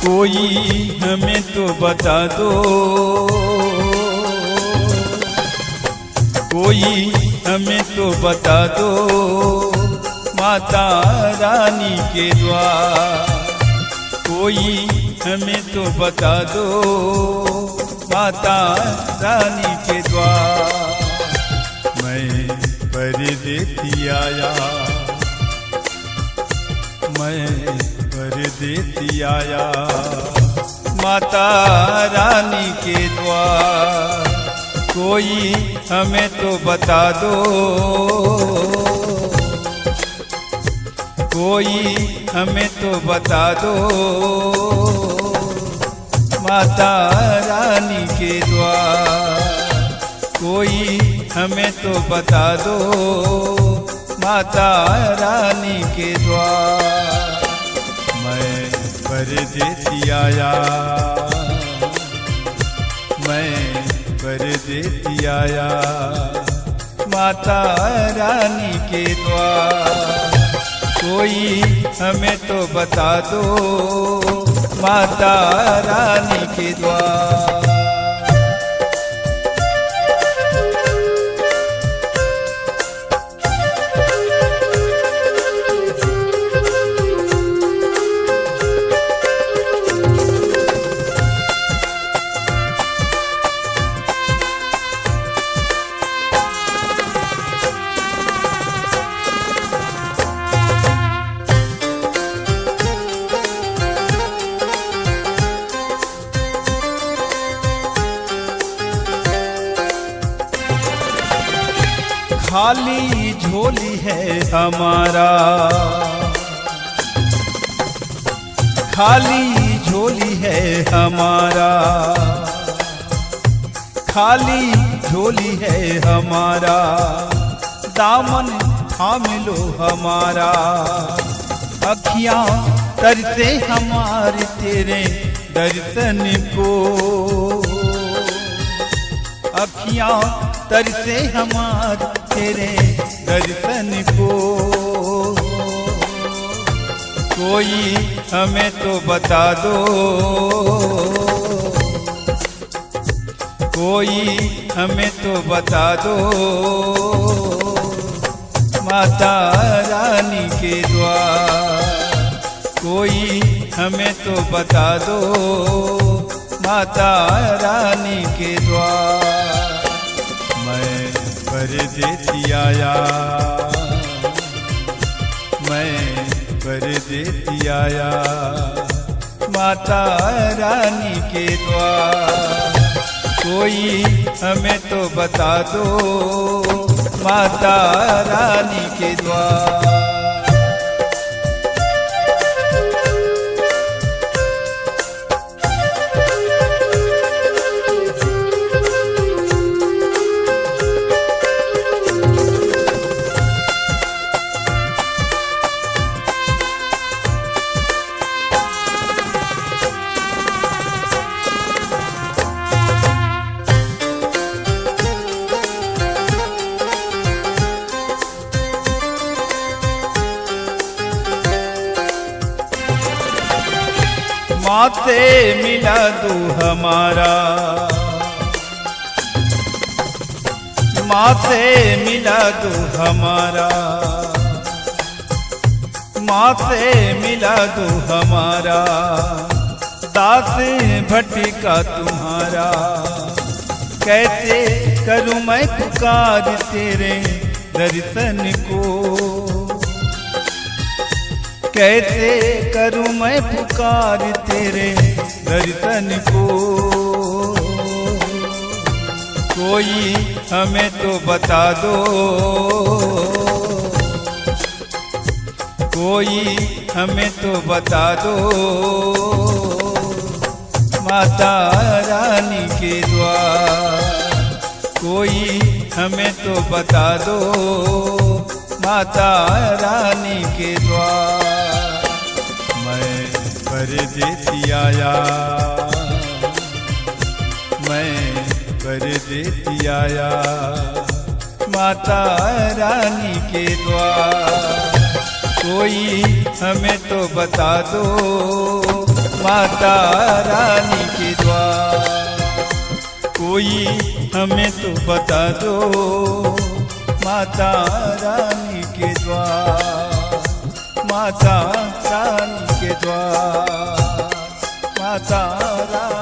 कोई हमें तो बता दो, कोई हमें तो बता दो माता रानी के द्वार। कोई हमें तो बता दो माता रानी के द्वार। मैं परदेसी आया, मैं परदेसी आया माता रानी के द्वार। कोई हमें तो बता दो, कोई हमें तो बता दो माता रानी के द्वार। कोई हमें तो बता दो माता रानी के द्वार। मैं परदेसी आया, मैं परदेसी आया माता रानी के द्वार। कोई हमें तो बता दो माता रानी के द्वार। खाली झोली है हमारा, खाली झोली है हमारा, खाली झोली है हमारा। दामन थाम लो हमारा, अखियां तरसे हमारे तेरे दर्शन को। अखियां तरसे हमारे तेरे दर्शन को। कोई हमें तो बता दो, कोई हमें तो बता दो माता रानी के द्वार। कोई हमें तो बता दो माता रानी के द्वार। मैं परदेसी आया, मैं परदेसी आया माता रानी के द्वार। कोई हमें तो बता दो माता रानी के द्वार। माँ से मिला दो हमारा, माँ से मिला दो हमारा, माँ से मिला दो हमारा। दास भटका तुम्हारा, कैसे करूँ मैं पुकार तेरे दर्शन को। कैसे करूँ मैं पुकार तेरे दर्शन को। कोई हमें तो बता दो, कोई हमें तो बता दो माता रानी के द्वार। कोई हमें तो बता दो माता रानी के द्वार। मैं परदेसी आया, मैं परदेसी आया माता रानी के द्वार। कोई हमें तो बता दो माता रानी के द्वार। कोई हमें तो बता दो माता रानी के द्वार, माता रानी के द्वार, माता रानी।